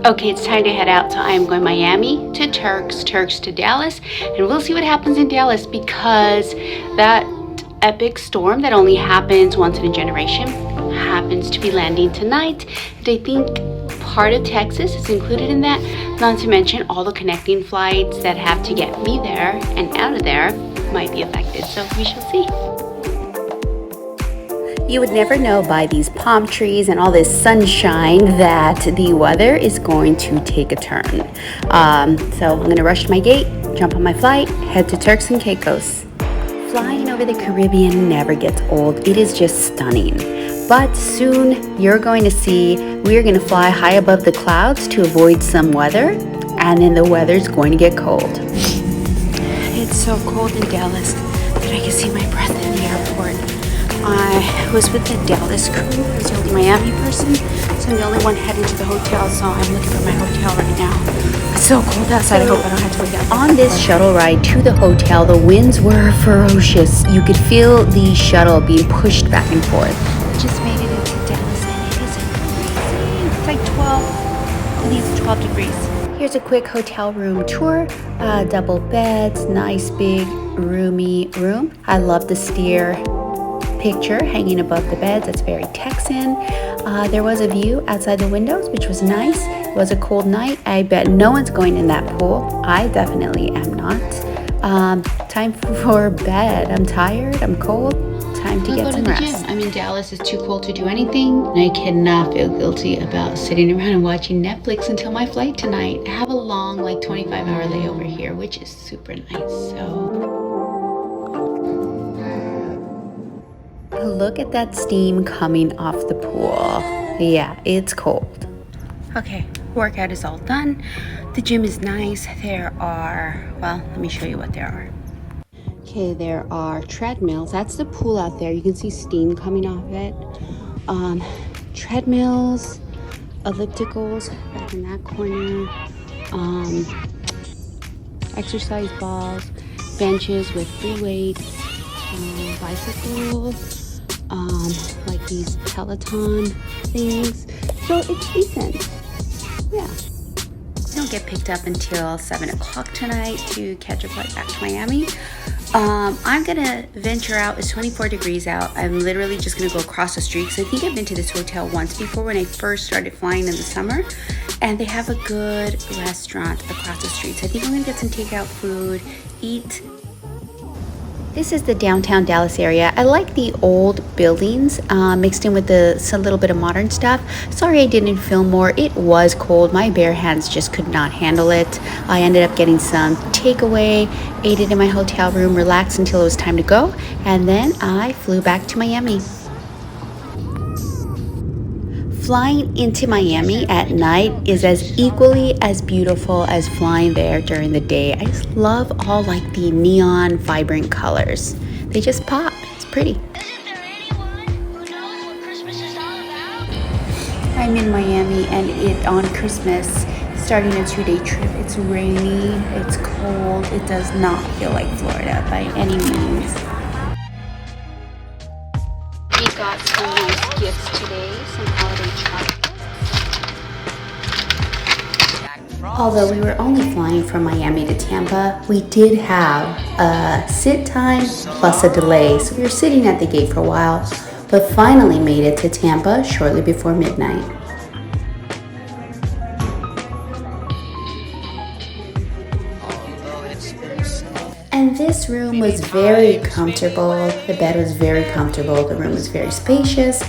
Okay, it's time to head out. So I am going Miami to Turks, Turks to Dallas, and we'll see what happens in Dallas because that epic storm that only happens once in a generation happens to be landing tonight. And I think part of Texas is included in that, not to mention all the connecting flights that have to get me there and out of there might be affected. So we shall see. You would never know by these palm trees and all this sunshine that the weather is going to take a turn. So I'm gonna rush to my gate, jump on my flight, head to Turks and Caicos. Flying over the Caribbean never gets old. It is just stunning. But soon you're going to see we're gonna fly high above the clouds to avoid some weather, and then the weather's going to get cold. It's so cold in Dallas that I can see my breath in the airport. I was with the Dallas crew. I was the only Miami person, so I'm the only one heading to the hotel, so I'm looking for my hotel right now. It's so cold outside. I hope I don't have to wait out. On this shuttle ride to the hotel, the winds were ferocious. You could feel the shuttle being pushed back and forth. I just made it into Dallas and it is freezing. It's like 12, I think it's 12 degrees. Here's a quick hotel room tour. Double beds, nice big roomy room. I love the steer picture hanging above the beds. That's very Texan. There was a view outside the windows, which was nice. It was a cold night. I bet no one's going in that pool. I definitely am not. Time for bed. I'm tired. I'm cold. Time to get some rest. I'm in Dallas. It's too cold to do anything. And I cannot feel guilty about sitting around and watching Netflix until my flight tonight. I have a long, like 25-hour layover here, which is super nice. So look at that steam coming off the pool. Yeah, it's cold. Okay, workout is all done. The gym is nice. There are, well, let me show you what there are. Okay, there are treadmills. That's the pool out there. You can see steam coming off it. Treadmills, ellipticals back in that corner. Exercise balls, benches with free weights, bicycles. Like these Peloton things. So it's decent. Yeah. I don't get picked up until 7 o'clock tonight to catch a flight back to Miami. I'm gonna venture out. It's 24 degrees out. I'm literally just gonna go across the street because I think I've been to this hotel once before when I first started flying in the summer, and they have a good restaurant across the street. So I think I'm gonna get some takeout food, eat. This is the downtown Dallas area. I like the old buildings mixed in with a little bit of modern stuff. Sorry I didn't film more. It was cold. My bare hands just could not handle it. I ended up getting some takeaway, ate it in my hotel room, relaxed until it was time to go, and then I flew back to Miami. Flying into Miami at night is as equally as beautiful as flying there during the day. I just love all like the neon vibrant colors. They just pop. It's pretty. Isn't there anyone who knows what Christmas is all about? I'm in Miami and on Christmas, starting a 2-day trip. It's rainy, it's cold. It does not feel like Florida by any means. We got some nice gifts today, some holiday chocolates. Although we were only flying from Miami to Tampa, we did have a sit time plus a delay. So we were sitting at the gate for a while, but finally made it to Tampa shortly before midnight. And this room was very comfortable. The bed was very comfortable. The room was very spacious.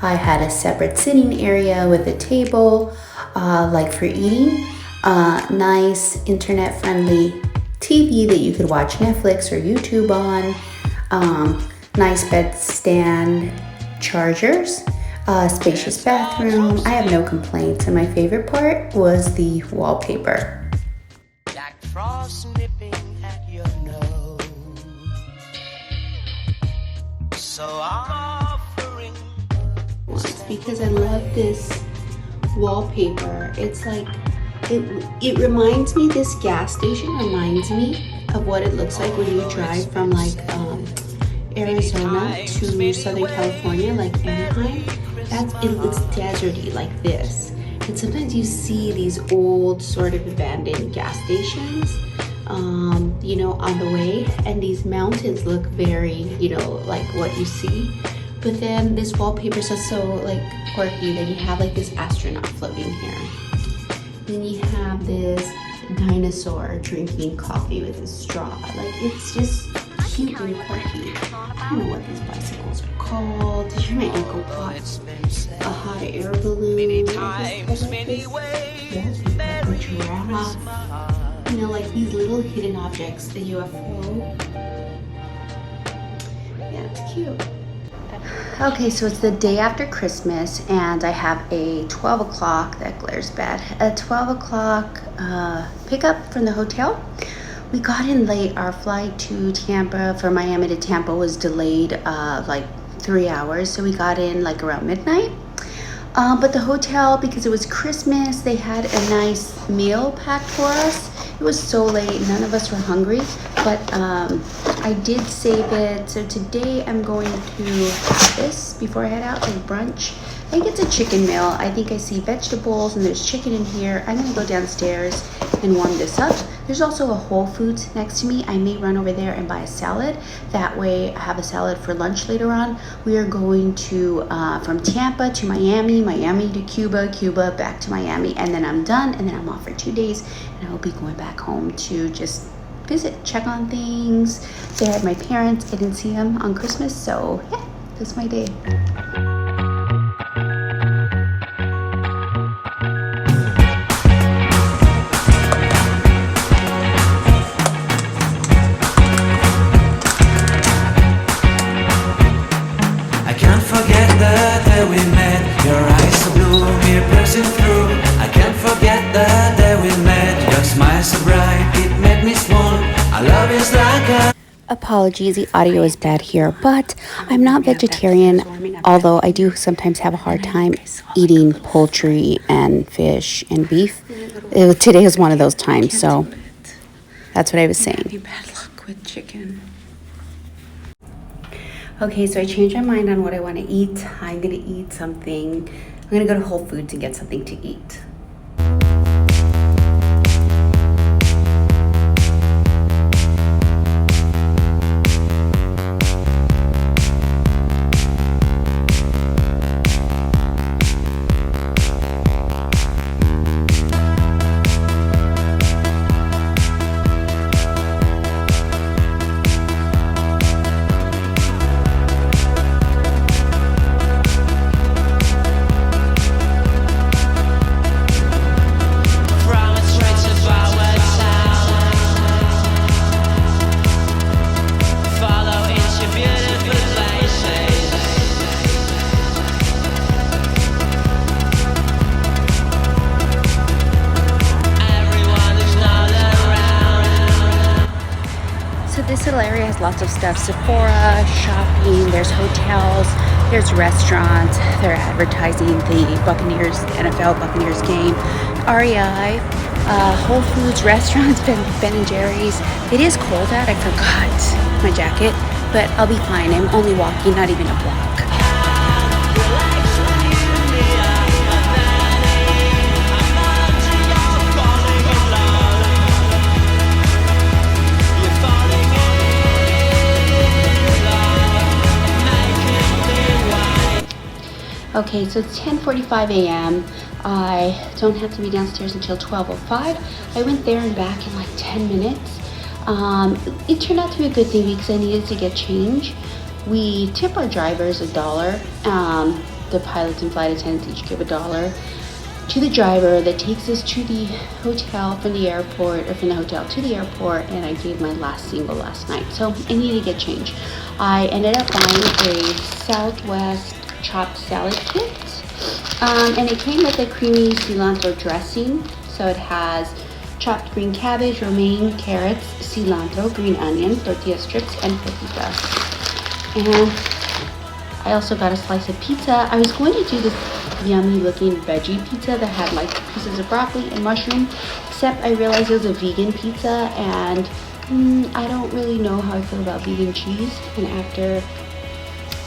I had a separate sitting area with a table, like for eating. Nice internet-friendly TV that you could watch Netflix or YouTube on. Nice bed stand, chargers, spacious bathroom. I have no complaints. And my favorite part was the wallpaper. Like frost nipping at your nose. So offering. Because I love this wallpaper. It's like it reminds me, this gas station reminds me of what it looks like when you drive from like Arizona to Southern California, like Anaheim. It's deserty like this. And sometimes you see these old sort of abandoned gas stations, you know, on the way, and these mountains look very, you know, like what you see. But then this wallpaper is just so like quirky. Then you have like this astronaut floating here. Then you have this dinosaur drinking coffee with a straw. Like, it's just cute and quirky. I don't know what these bicycles are called. Here's my ankle pot. A hot air balloon. Many times, many ways. A giraffe. You know, like these little hidden objects. The UFO. Yeah, it's cute. Okay, so it's the day after Christmas, and I have a 12 o'clock, that glares bad, a 12 o'clock pickup from the hotel. We got in late. Our flight to Tampa, from Miami to Tampa, was delayed like 3 hours, so we got in like around midnight. But the hotel, because it was Christmas, they had a nice meal packed for us. It was so late, none of us were hungry, but I did save it. So today I'm going to have this before I head out, like brunch. I think it's a chicken meal. I think I see vegetables and there's chicken in here. I'm gonna go downstairs and warm this up. There's also a Whole Foods next to me. I may run over there and buy a salad. That way I have a salad for lunch later on. We are going to, from Tampa to Miami, Miami to Cuba, Cuba back to Miami, and then I'm done, and then I'm off for 2 days, and I will be going back home to just visit, check on things. They had my parents. I didn't see them on Christmas, so yeah, that's my day. We met, your eyes so blue, me piercing through. I can't forget the day we met. Your smile so bright, it made me swoon. Our love is like a... Apologies, the audio is bad here, but I'm not vegetarian, although I do sometimes have a hard time eating poultry and fish and beef. Today is one of those times, so that's what I was saying. Bad luck with chicken. Okay, so I changed my mind on what I want to eat. I'm going to eat something. I'm going to go to Whole Foods and get something to eat. This little area has lots of stuff. Sephora, shopping, there's hotels, there's restaurants. They're advertising the Buccaneers, NFL Buccaneers game. REI, Whole Foods, restaurants, Ben and Jerry's. It is cold out. I forgot my jacket, but I'll be fine. I'm only walking, not even a block. Okay, so it's 10:45 a.m. I don't have to be downstairs until 12:05. I went there and back in like 10 minutes. It turned out to be a good thing because I needed to get change. We tip our drivers $1. The pilots and flight attendants each give $1 to the driver that takes us to the hotel from the airport, or from the hotel to the airport, and I gave my last single last night. So I needed to get change. I ended up buying a Southwest chopped salad kit, and it came with a creamy cilantro dressing. So it has chopped green cabbage, romaine, carrots, cilantro, green onion, tortilla strips, and pepitas. And I also got a slice of pizza. I was going to do this yummy looking veggie pizza that had like pieces of broccoli and mushroom, except I realized it was a vegan pizza, and I don't really know how I feel about vegan cheese. And after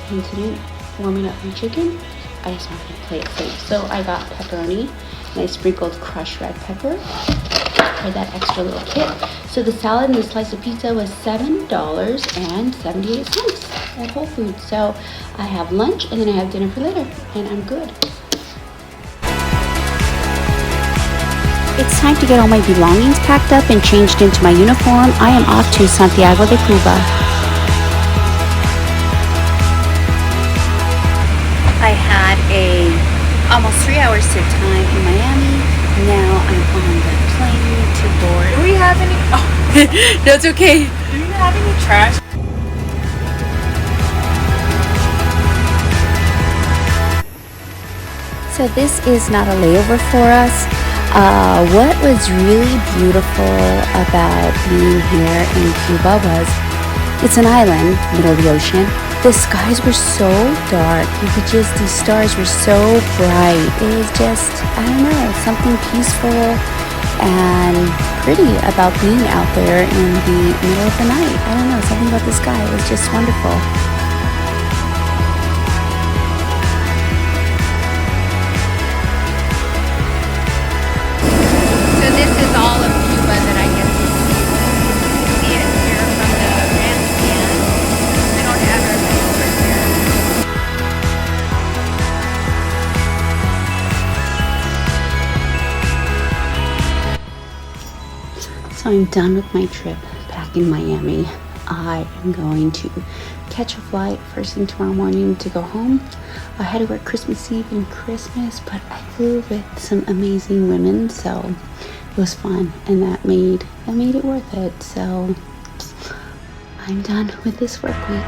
incident warming up my chicken, I just wanted to play it safe. So I got pepperoni and I sprinkled crushed red pepper for that extra little kick. So the salad and the slice of pizza was $7.78 at Whole Foods. So I have lunch and then I have dinner for later, and I'm good. It's time to get all my belongings packed up and changed into my uniform. I am off to Santiago de Cuba. I had almost 3-hour sit time in Miami. Now I'm on the plane to board. Do we have any? Oh, No, it's okay. do you have any trash? So this is not a layover for us. What was really beautiful about being here in Cuba was it's an island, middle of the ocean. The skies were so dark. These stars were so bright. It was just, I don't know, something peaceful and pretty about being out there in the middle of the night. I don't know, something about the sky. It was just wonderful. So this is all of Cuba that I get to see. You can see it here from the grandstand. I don't have everything over here. So I'm done with my trip back in Miami. I am going to catch a flight first thing tomorrow morning to go home. I had to work Christmas Eve and Christmas, but I flew with some amazing women, so it was fun, and that made it worth it. So I'm done with this work week.